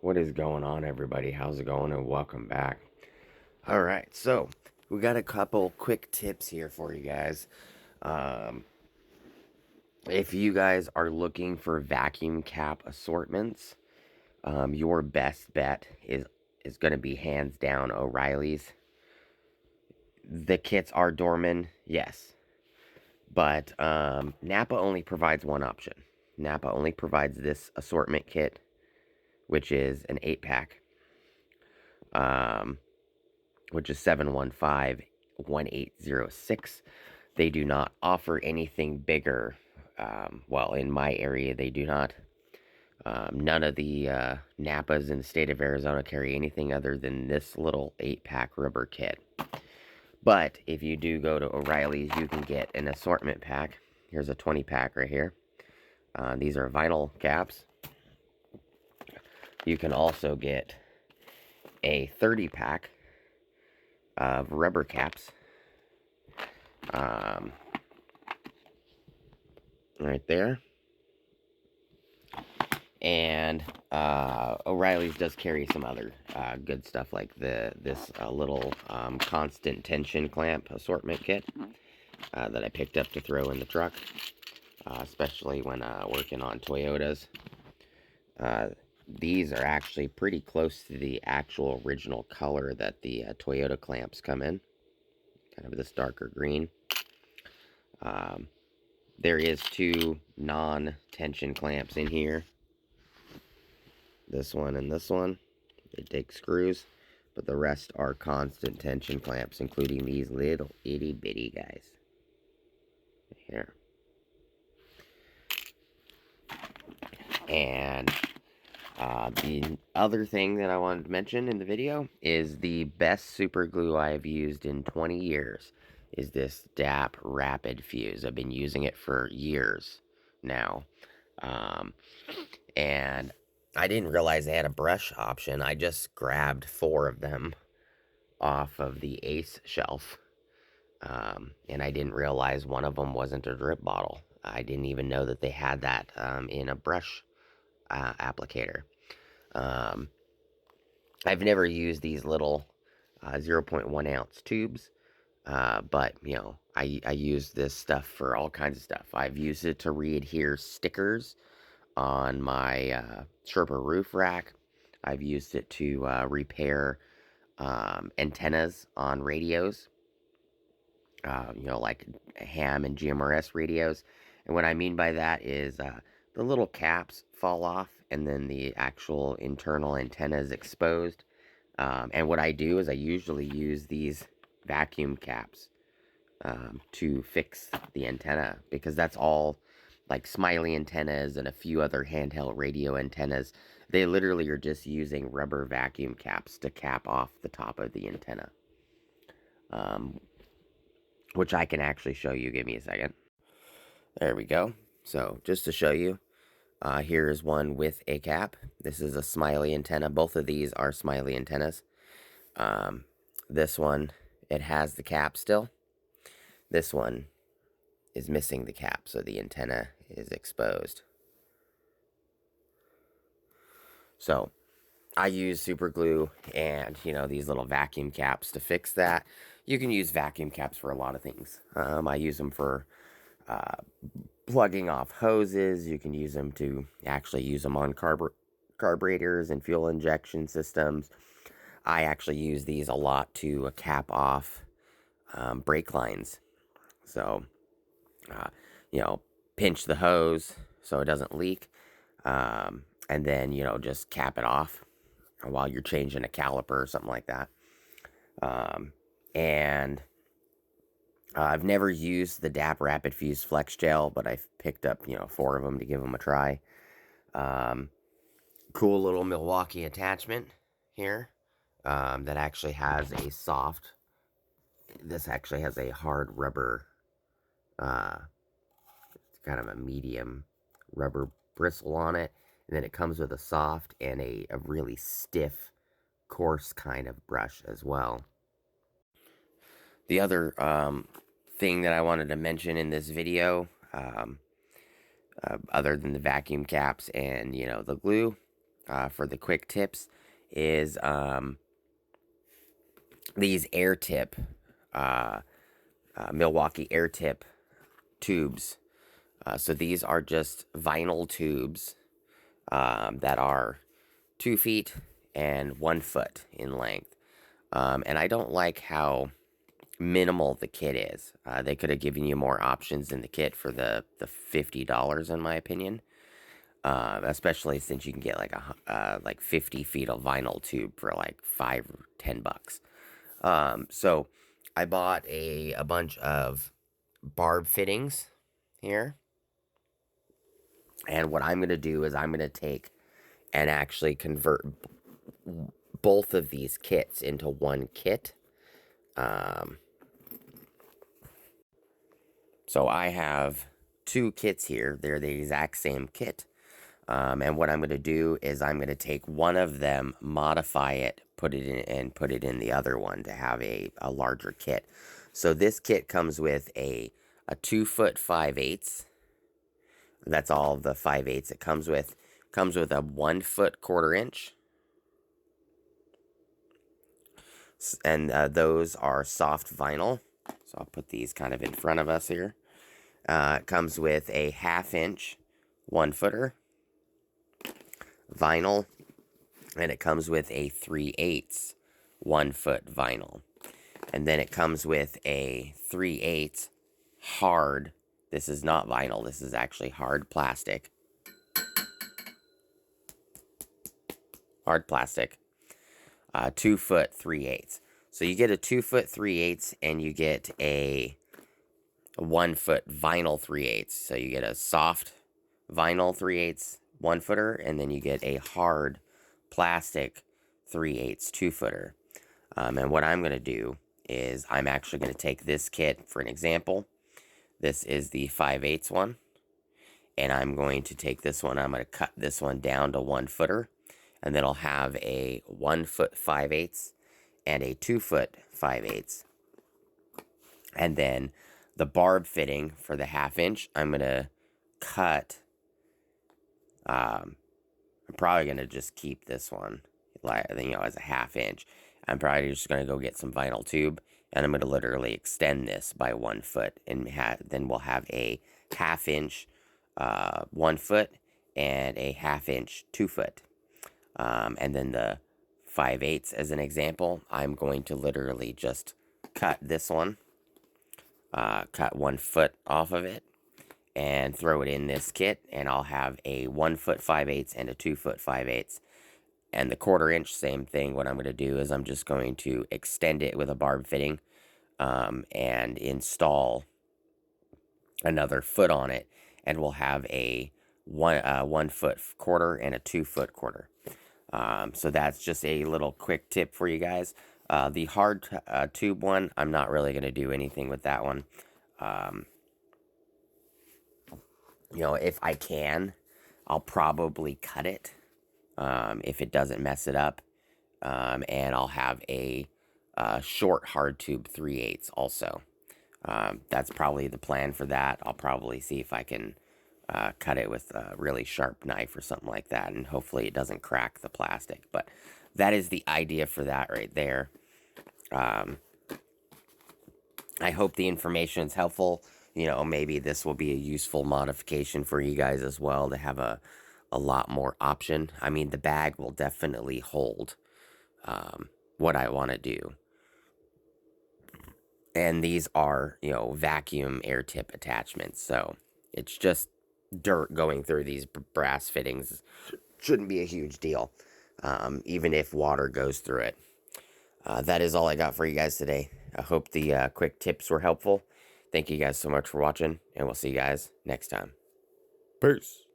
What is going on, everybody? How's it going? And welcome back. Alright, so we got a couple quick tips here for you guys. If you guys are looking for vacuum cap assortments, your best bet is going to be hands down Oreillys. The kits are Dorman, yes, but Napa only provides one option. Napa only provides this assortment kit, which is an 8-pack. Which is 715-1806. They do not offer anything bigger. Well, in my area, they do not. None of the Napas in the state of Arizona carry anything other than this little 8-pack rubber kit. But if you do go to Oreilly's, you can get an assortment pack. Here's a 20-pack right here. These are vinyl caps. You can also get a 30-pack of rubber caps. Right there. And Oreilly's does carry some other good stuff like this little constant tension clamp assortment kit that I picked up to throw in the truck, especially when working on Toyotas. These are actually pretty close to the actual original color that the Toyota clamps come in. Kind of this darker green. There is 2 non-tension clamps in here. This one and this one. They take screws. But the rest are constant tension clamps, including these little itty-bitty guys. Here. And the other thing that I wanted to mention in the video is the best super glue I have used in 20 years is this DAP Rapid Fuse. I've been using it for years now. And I didn't realize they had a brush option. I just grabbed 4 of them off of the Ace shelf. And I didn't realize one of them wasn't a drip bottle. I didn't even know that they had that in a brush applicator. I've never used these little 0.1 ounce tubes, but you know, I use this stuff for all kinds of stuff. I've used it to re-adhere stickers on my Sherpa roof rack. I've used it to repair antennas on radios, you know, like ham and GMRS radios. And what I mean by that is the little caps fall off and then the actual internal antenna is exposed. And what I do is I usually use these vacuum caps to fix the antenna, because that's all, like Smiley antennas and a few other handheld radio antennas, they literally are just using rubber vacuum caps to cap off the top of the antenna. Which I can actually show you. Give me a second. There we go. So just to show you, here is one with a cap. This is a Smiley antenna. Both of these are Smiley antennas. This one, it has the cap still. This one is missing the cap, so the antenna is exposed. So I use super glue and, you know, these little vacuum caps to fix that. You can use vacuum caps for a lot of things. I use them for plugging off hoses. You can use them to actually use them on carburetors and fuel injection systems. I actually use these a lot to cap off brake lines. So, you know, pinch the hose so it doesn't leak. And then, you know, just cap it off while you're changing a caliper or something like that. And I've never used the DAP Rapid Fuse Flex Gel, but I've picked up, you know, 4 of them to give them a try. Cool little Milwaukee attachment here that actually has a soft, this actually has a hard rubber, it's kind of a medium rubber bristle on it. And then it comes with a soft and a really stiff, coarse kind of brush as well. The other thing that I wanted to mention in this video, other than the vacuum caps and, you know, the glue, for the quick tips is these Air Tip, Milwaukee Air Tip tubes. So these are just vinyl tubes that are 2 feet and 1 foot in length. And I don't like how minimal the kit is. They could have given you more options in the kit for the $50, in my opinion. Especially since you can get like 50 feet of vinyl tube for like $5 or $10. So I bought a bunch of barb fittings here. And what I'm going to do is I'm going to take and actually convert both of these kits into one kit. So I have 2 kits here. They're the exact same kit. And what I'm going to do is I'm going to take one of them, modify it, put it in, and put it in the other one to have a larger kit. So this kit comes with a 2 foot 5/8. That's all the 5/8 it comes with. Comes with a 1 foot 1/4 inch. And those are soft vinyl. So I'll put these kind of in front of us here. It comes with a 1/2 inch 1 footer vinyl, and it comes with a 3/8 1 foot vinyl, and then it comes with a 3/8 hard. This is not vinyl, this is actually hard plastic. 2 foot 3/8. So you get a 2 foot 3/8, and you get a 1 foot vinyl 3/8. So you get a soft vinyl 3/8 1 footer, and then you get a hard plastic 3/8 2 footer. And what I'm going to do is I'm actually going to take this kit for an example. This is the 5/8 one, and I'm going to take this one. I'm going to cut this one down to 1 footer, and then I'll have a 1 foot 5/8 and a 2 foot 5/8. And then the barb fitting for the 1/2 inch, I'm going to cut. I'm probably going to just keep this one, like, as a 1/2 inch. I'm probably just going to go get some vinyl tube, and I'm going to literally extend this by 1 foot, and then we'll have a 1/2 inch 1 foot and a 1/2 inch 2 foot. And then the 5/8 as an example, I'm going to literally just cut this one, cut 1 foot off of it, and throw it in this kit, and I'll have a 1 foot 5/8 and a 2 foot 5/8. And the 1/4 inch, same thing. What I'm going to do is I'm just going to extend it with a barb fitting, and install another foot on it, and we'll have a 1 foot 1/4 and a 2 foot 1/4. So that's just a little quick tip for you guys. The hard tube one, I'm not really going to do anything with that one. If I can, I'll probably cut it if it doesn't mess it up. And I'll have a short hard tube 3/8 also. That's probably the plan for that. I'll probably see if I can cut it with a really sharp knife or something like that, and hopefully it doesn't crack the plastic. But that is the idea for that right there. I hope the information is helpful. Maybe this will be a useful modification for you guys as well, to have a lot more option. I mean, the bag will definitely hold what I want to do. And these are, vacuum air tip attachments. So it's just dirt going through these brass fittings. Shouldn't be a huge deal, even if water goes through it. That is all I got for you guys today. I hope the quick tips were helpful. Thank you guys so much for watching, and we'll see you guys next time. Peace.